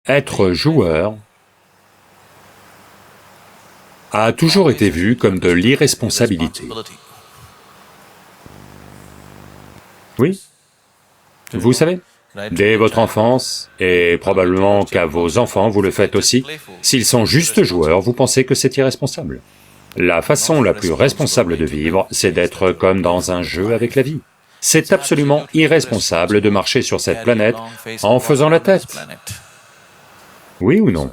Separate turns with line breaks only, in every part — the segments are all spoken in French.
Être joueur a toujours été vu comme de l'irresponsabilité. Oui, vous savez, dès votre enfance, et probablement qu'à vos enfants vous le faites aussi, s'ils sont juste joueurs, vous pensez que c'est irresponsable. La façon la plus responsable de vivre, c'est d'être comme dans un jeu avec la vie. C'est absolument irresponsable de marcher sur cette planète en faisant la tête. Oui ou non?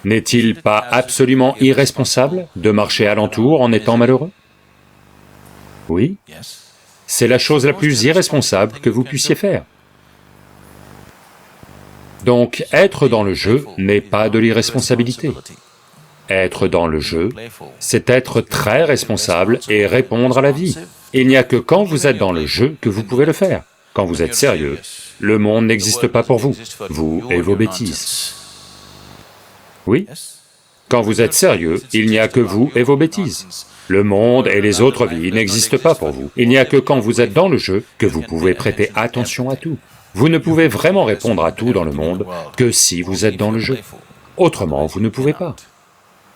N'est-il pas absolument irresponsable de marcher alentour en étant malheureux? Oui, c'est la chose la plus irresponsable que vous puissiez faire. Donc, être dans le jeu n'est pas de l'irresponsabilité. Être dans le jeu, c'est être très responsable et répondre à la vie. Il n'y a que quand vous êtes dans le jeu que vous pouvez le faire. Quand vous êtes sérieux, le monde n'existe pas pour vous, vous et vos bêtises. Oui, quand vous êtes sérieux, il n'y a que vous et vos bêtises. Le monde et les autres vies n'existent pas pour vous. Il n'y a que quand vous êtes dans le jeu que vous pouvez prêter attention à tout. Vous ne pouvez vraiment répondre à tout dans le monde que si vous êtes dans le jeu. Autrement, vous ne pouvez pas.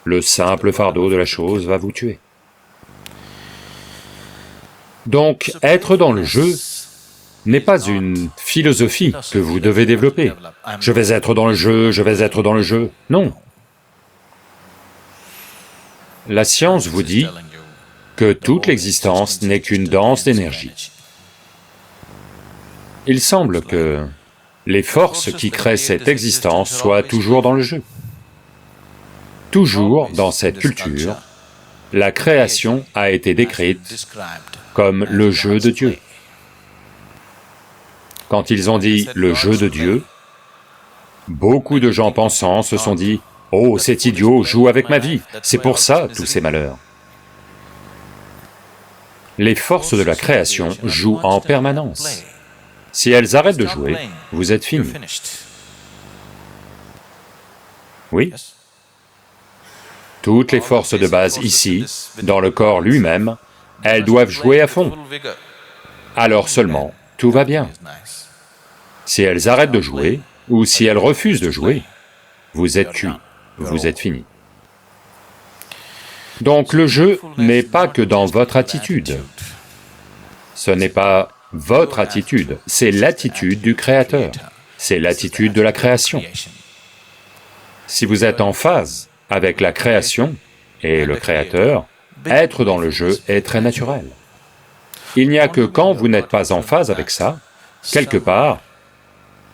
Le simple fardeau de la chose va vous tuer. Donc, être dans le jeu n'est pas une philosophie que vous devez développer. Je vais être dans le jeu, je vais être dans le jeu. Non. La science vous dit que toute l'existence n'est qu'une danse d'énergie. Il semble que les forces qui créent cette existence soient toujours dans le jeu. Toujours dans cette culture, la création a été décrite comme le jeu de Dieu. Quand ils ont dit le jeu de Dieu, beaucoup de gens pensants se sont dit « Oh, cet idiot joue avec ma vie, c'est pour ça tous ces malheurs ». Les forces de la création jouent en permanence. Si elles arrêtent de jouer, vous êtes fini. Oui. Toutes les forces de base ici, dans le corps lui-même, elles doivent jouer à fond. Alors seulement, tout va bien. Si elles arrêtent de jouer, ou si elles refusent de jouer, vous êtes cuit, vous êtes fini. Donc le jeu n'est pas que dans votre attitude. Ce n'est pas votre attitude, c'est l'attitude du Créateur, c'est l'attitude de la création. Si vous êtes en phase avec la création et le Créateur, être dans le jeu est très naturel. Il n'y a que quand vous n'êtes pas en phase avec ça, quelque part,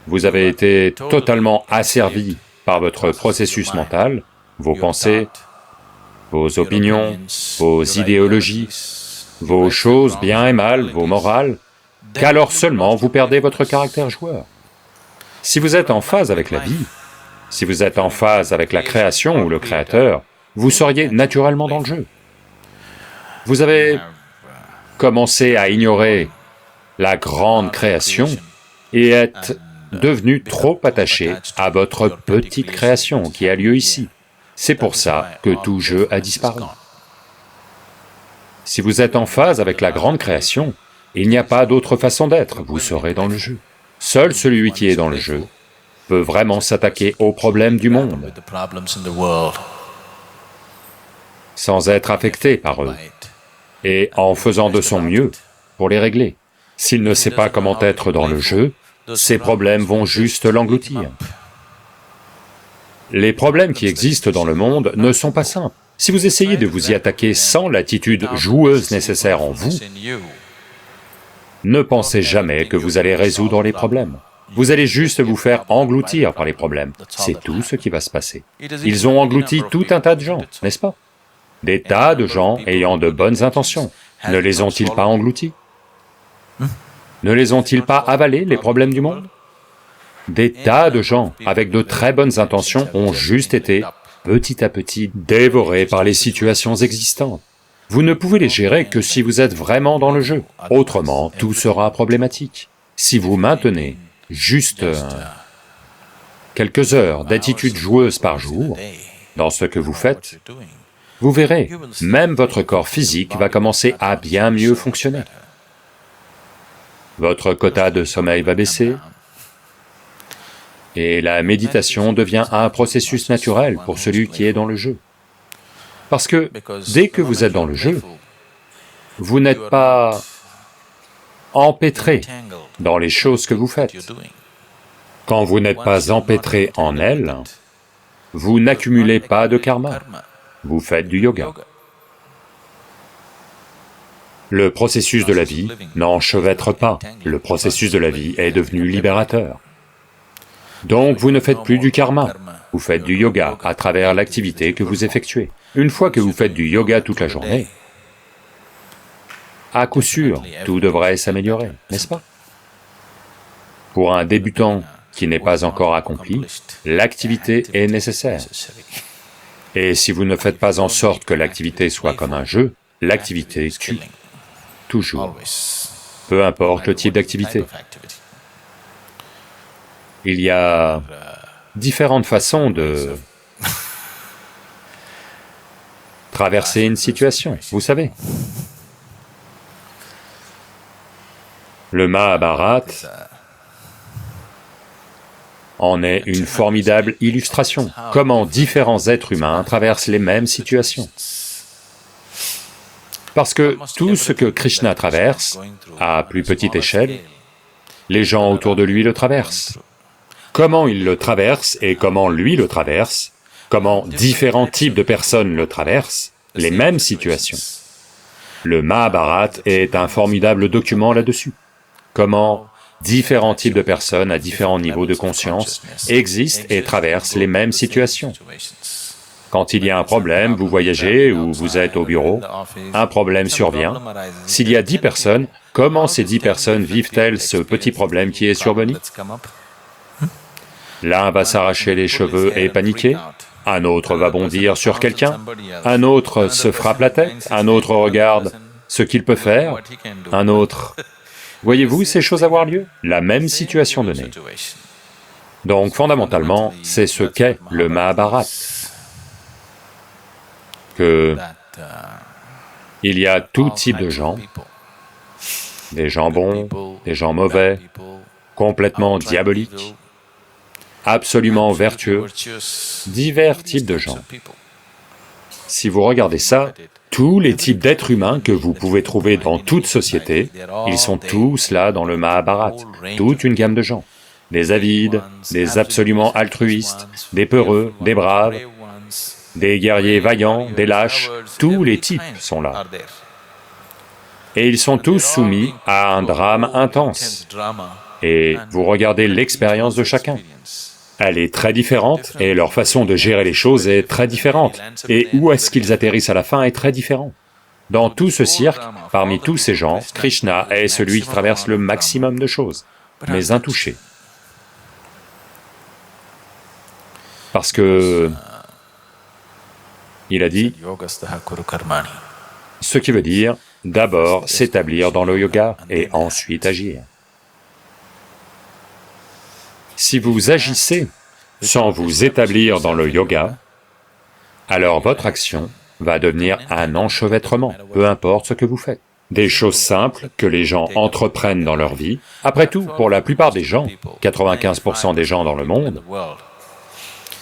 vous avez été totalement asservi par votre processus mental, vos pensées, vos opinions, vos idéologies, vos choses bien et mal, vos morales, qu'alors seulement vous perdez votre caractère joueur. Si vous êtes en phase avec la vie, si vous êtes en phase avec la création ou le Créateur, vous seriez naturellement dans le jeu. Vous avez commencé à ignorer la grande création et êtes devenu trop attaché à votre petite création qui a lieu ici. C'est pour ça que tout jeu a disparu. Si vous êtes en phase avec la grande création, il n'y a pas d'autre façon d'être, vous serez dans le jeu. Seul celui qui est dans le jeu peut vraiment s'attaquer aux problèmes du monde, sans être affecté par eux, et en faisant de son mieux pour les régler. S'il ne sait pas comment être dans le jeu, ces problèmes vont juste l'engloutir. Les problèmes qui existent dans le monde ne sont pas simples. Si vous essayez de vous y attaquer sans l'attitude joueuse nécessaire en vous, ne pensez jamais que vous allez résoudre les problèmes. Vous allez juste vous faire engloutir par les problèmes, c'est tout ce qui va se passer. Ils ont englouti tout un tas de gens, n'est-ce pas? Des tas de gens ayant de bonnes intentions, ne les ont-ils pas engloutis? Ne les ont-ils pas avalés, les problèmes du monde? Des tas de gens avec de très bonnes intentions ont juste été, petit à petit, dévorés par les situations existantes. Vous ne pouvez les gérer que si vous êtes vraiment dans le jeu, autrement tout sera problématique. Si vous maintenez juste quelques heures d'attitude joueuse par jour dans ce que vous faites, vous verrez, même votre corps physique va commencer à bien mieux fonctionner. Votre quota de sommeil va baisser, Et la méditation devient un processus naturel pour celui qui est dans le jeu. Parce que dès que vous êtes dans le jeu, vous n'êtes pas empêtré dans les choses que vous faites. Quand vous n'êtes pas empêtré en elles, vous n'accumulez pas de karma, vous faites du yoga. Le processus de la vie n'enchevêtre pas, le processus de la vie est devenu libérateur. Donc vous ne faites plus du karma, vous faites du yoga à travers l'activité que vous effectuez. Une fois que vous faites du yoga toute la journée, à coup sûr, tout devrait s'améliorer, n'est-ce pas? Pour un débutant qui n'est pas encore accompli, l'activité est nécessaire. Et si vous ne faites pas en sorte que l'activité soit comme un jeu, l'activité tue, toujours, peu importe le type d'activité. Il y a différentes façons de traverser une situation, vous savez. Le Mahabharata en est une formidable illustration, comment différents êtres humains traversent les mêmes situations. Parce que tout ce que Krishna traverse, à plus petite échelle, les gens autour de lui le traversent. Comment il le traverse et comment lui le traverse, comment différents types de personnes le traversent, les mêmes situations. Le Mahabharata est un formidable document là-dessus. Comment différents types de personnes à différents niveaux de conscience existent et traversent les mêmes situations. Quand il y a un problème, vous voyagez ou vous êtes au bureau, un problème survient. S'il y a 10 personnes, comment ces 10 personnes vivent-elles ce petit problème qui est survenu? L'un va s'arracher les cheveux et paniquer, un autre va bondir sur quelqu'un, un autre se frappe la tête, un autre regarde ce qu'il peut faire, un autre... Voyez-vous ces choses avoir lieu? La même situation donnée. Donc fondamentalement, c'est ce qu'est le Mahabharata. Que il y a tout type de gens, des gens bons, des gens mauvais, complètement diaboliques, absolument vertueux, divers types de gens. Si vous regardez ça, tous les types d'êtres humains que vous pouvez trouver dans toute société, ils sont tous là dans le Mahabharata, toute une gamme de gens. Des avides, des absolument altruistes, des peureux, des braves, des guerriers vaillants, des lâches, tous les types sont là. Et ils sont tous soumis à un drame intense. Et vous regardez l'expérience de chacun. Elle est très différente, et leur façon de gérer les choses est très différente. Et où est-ce qu'ils atterrissent à la fin est très différent. Dans tout ce cirque, parmi tous ces gens, Krishna est celui qui traverse le maximum de choses, mais intouché. Parce que... il a dit, ce qui veut dire d'abord s'établir dans le yoga et ensuite agir. Si vous agissez sans vous établir dans le yoga, alors votre action va devenir un enchevêtrement, peu importe ce que vous faites. Des choses simples que les gens entreprennent dans leur vie. Après tout, pour la plupart des gens, 95% des gens dans le monde,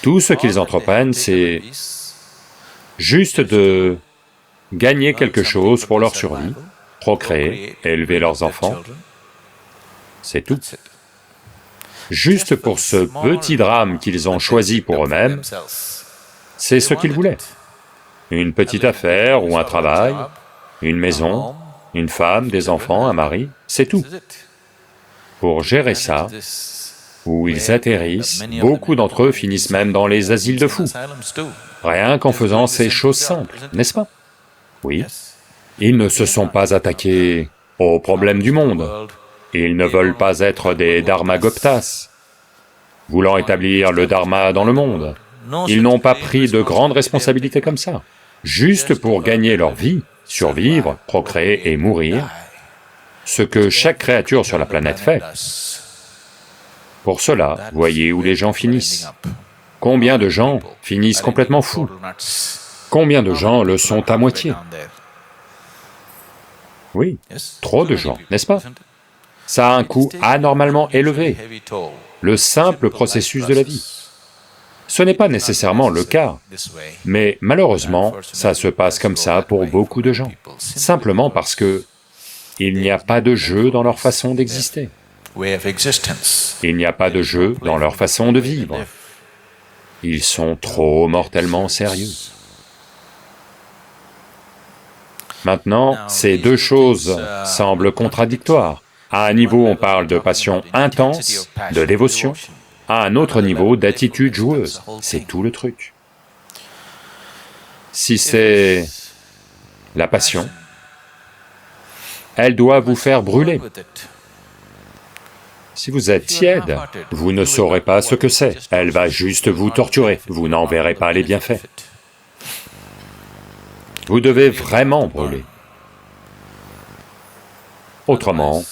tout ce qu'ils entreprennent, c'est juste de gagner quelque chose pour leur survie, procréer, élever leurs enfants, c'est tout. Juste pour ce petit drame qu'ils ont choisi pour eux-mêmes, c'est ce qu'ils voulaient. Une petite affaire ou un travail, une maison, une femme, des enfants, un mari, c'est tout. Pour gérer ça, où ils atterrissent, beaucoup d'entre eux finissent même dans les asiles de fous, rien qu'en faisant ces choses simples, n'est-ce pas? Oui. Ils ne se sont pas attaqués aux problèmes du monde. Ils ne veulent pas être des dharmaguptas, voulant établir le dharma dans le monde. Ils n'ont pas pris de grandes responsabilités comme ça. Juste pour gagner leur vie, survivre, procréer et mourir, ce que chaque créature sur la planète fait. Pour cela, voyez où les gens finissent. Combien de gens finissent complètement fous? Combien de gens le sont à moitié? Oui, trop de gens, n'est-ce pas? Ça a un coût anormalement élevé. le simple processus de la vie. Ce n'est pas nécessairement le cas, mais malheureusement, ça se passe comme ça pour beaucoup de gens, simplement parce que il n'y a pas de jeu dans leur façon d'exister. Il n'y a pas de jeu dans leur façon de vivre. Ils sont trop mortellement sérieux. Maintenant, ces deux choses semblent contradictoires. À un niveau, on parle de passion intense, de dévotion, à un autre niveau, d'attitude joueuse. C'est tout le truc. Si c'est la passion, elle doit vous faire brûler. Si vous êtes tiède, vous ne saurez pas ce que c'est. Elle va juste vous torturer, vous n'en verrez pas les bienfaits. Vous devez vraiment brûler. Autrement,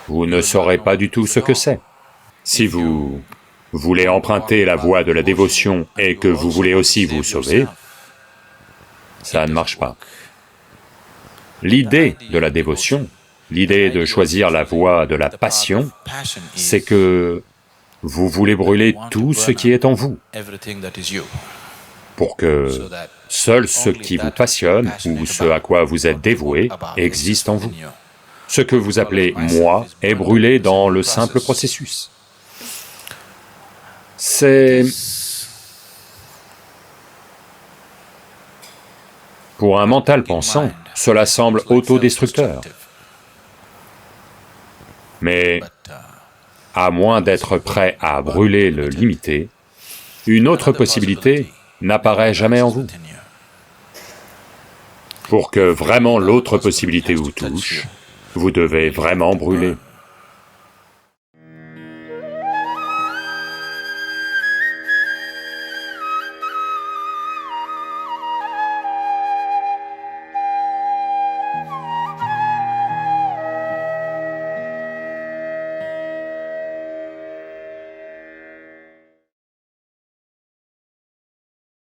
vous ne saurez pas du tout ce que c'est. Si vous voulez emprunter la voie de la dévotion et que vous voulez aussi vous sauver, ça ne marche pas. L'idée de la dévotion, l'idée de choisir la voie de la passion, c'est que vous voulez brûler tout ce qui est en vous, pour que seul ce qui vous passionne, ou ce à quoi vous êtes dévoué, existe en vous. Ce que vous appelez « moi » est brûlé dans le simple processus. C'est... Pour un mental pensant, cela semble autodestructeur. Mais, à moins d'être prêt à brûler le limité, une autre possibilité n'apparaît jamais en vous. Pour que vraiment l'autre possibilité vous touche, vous devez vraiment brûler.